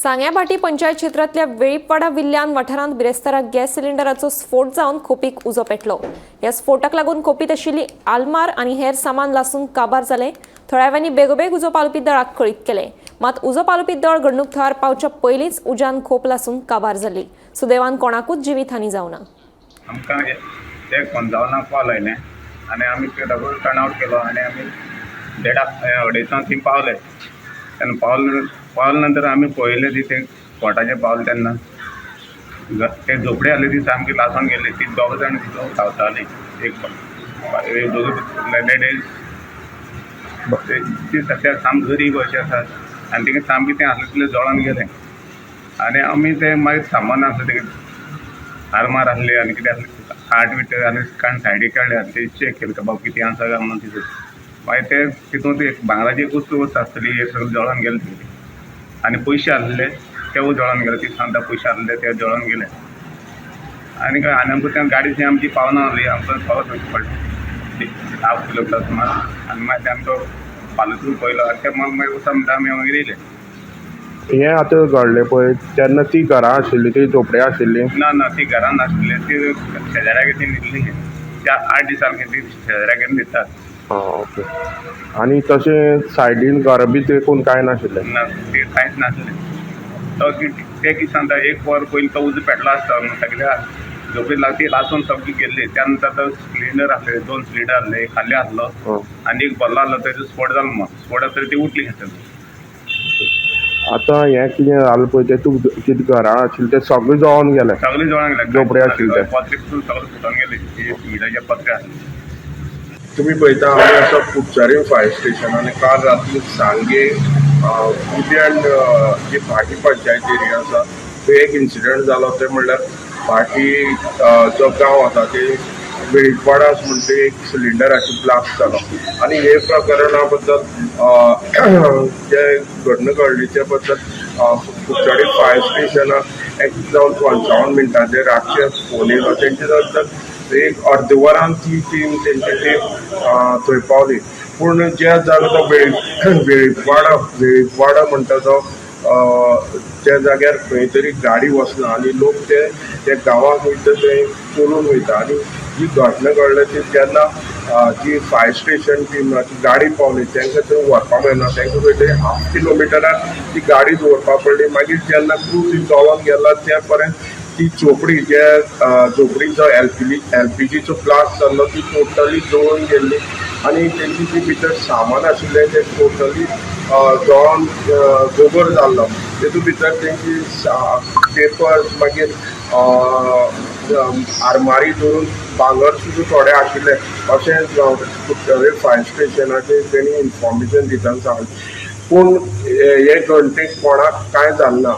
सांग्याभाटी पंचायत क्षेत्रातल्या वेळीपवाडा विल्ल्यान वाठारांत बिरेस्तारा गॅस सिलिंडराचो स्फोट जावन खोपीक उजो पेटलो। ह्या स्फोटाक लागून खोपीत आशिल्ली आलमार आनी हेर सामान लासून काबार जाले। थोड्यावेळांनी बेगोबेग उजो पालोवपी दळाक कळीत केले, मात उजो पालोवपी दळ घडणूक थळार पावच्या पयलींच उज्यान खोप लासून काबार जाली। सुदैवान कोणाकूच जिवीतहानी जावना। आमकां एक पंचावनाक कॉल आयलें आनी आमी डबल टर्न आवट केलो आनी आमी 1:30 थंय पावले। तेन्ना पावले नंतर आमी पळयलें ती ते स्पॉटाचेर पावले तेन्ना ते झोपडी आसली ती सामकी लासून गेली। ती दोग जाण तितून धांवतालीं, एक दोग लेडीज ती सद्या साम गरीब अशी आसात आनी तिका सामकें तें आसलें तितलें जळोन गेलें। आनी आमी तें मागीर सामान आसलें तें आरमार आसली आनी कितें आसलें खाट बीट आनी सायडीक काडले आनी ते चॅक केलें बाबा कितें आसा काय म्हणून तितून। मागीर ते तितून एक भांगराची एक वस्त आसतली हे सगळें जळोन गेलें आनी पयशे आसले तेवूय जळोन गेले। ती सांगता पयशे आसले ते जळोन गेले आनी आमकां त्या गाडी आमची पावना आसली, आमकां परत वचचें पडलें 10 किलोमिटर सुमार। आनी मागीर ते आमकां पालतून पयलो आनी ते मागीर वता म्हणटा आमी मागीर येयले। हे आतां घडलें पळय तेन्ना ती घरां आशिल्ली, ती झोपडी आशिल्ली? ना ती घरान नासली, ती शेजाऱ्यागेर ती न्हिदली। त्या 8 दिसांनी ती शेजाऱ्यागेर न्हिदतात। ओके। आनी तशें सायडीन घरा बी देखून कांय नाशिल्लें? ना ते कांयच नासलें। तो ते कितें सांगता एक वर पयलीं तो उजो पेटलो आसता न्हू, सगळ्या झोपडी ती लासून सामकी गेल्ली। त्या नंतर तो सिलिंडर आसले 2 सिलिंडर आसले, एक खाली आसलो आनी एक भरलो आसलो, तेजो स्फोट जालो मग। स्फोट जातकीर ती उठली खंयतरी। आतां हें कितें जालें पळय तें तूं कितें घरां आशिल्लें तें सगळें जळोन गेलें? सगळीं जळोन गेलें, झोपडी आशिल्ली पत्रे पसून सगळें सुटोन गेली। मिठाचे पत्रे आसले। तुम्ही पळयता आमी आसा कुडचडें फायर स्टेशन आनी काल रात्री सांगे उद्यान जी भाटी पंचायत एरिया आसा थंय एक इन्सिडंट जालो। ते म्हणल्यार भाटी जो गांव आसा ते वेळीपवाडा म्हणटा ते एक सिलिंडराची ब्लास्ट जालो आनी हे प्रकरणा बद्दल जे घडण घडली ते बद्दल कुडचडें फायर स्टेशनाक 1:55 मिनटांचेर रातचे फोन येयलो। तेंचे नंतर एक अर्दवरान ती टीम तेंची थंय पावली। पूण जे जालो तो वेळीपवाडा म्हणटा तो त्या जाग्यार खंय तरी गाडी वचना आनी लोक ते गांवांक वयता थंय चलून वयता। आनी जी घटना घडली ती जेन्ना जी फायर स्टेशन टीमाची गाडी पावली तांकां थंय व्हरपाक मेळना। तांकां खंय तरी 1/2 किलोमिटरार ती गाडी दवरपाक पडली। मागीर जेन्ना क्रू ती जळोन गेला त्या पर्यंत ती झोपडी झोपडीचो एलपीजीचो ब्लास्ट जाल्लो ती टोटली जळोन गेल्ली आनी तेंची जी भितर सामान आशिल्लें तें टोटली जळोन गोबर जाल्लो। तेतूंत भितर तेंची पेपर्स मागीर आरमारी धरून भांगर सुद्दां थोडे आशिल्ले अशें कुडचडें फायर स्टेशनाचेर तेणी इन्फॉर्मेशन दितना सांगलें। पूण हे घडणेक कोणाक कांय जालें ना।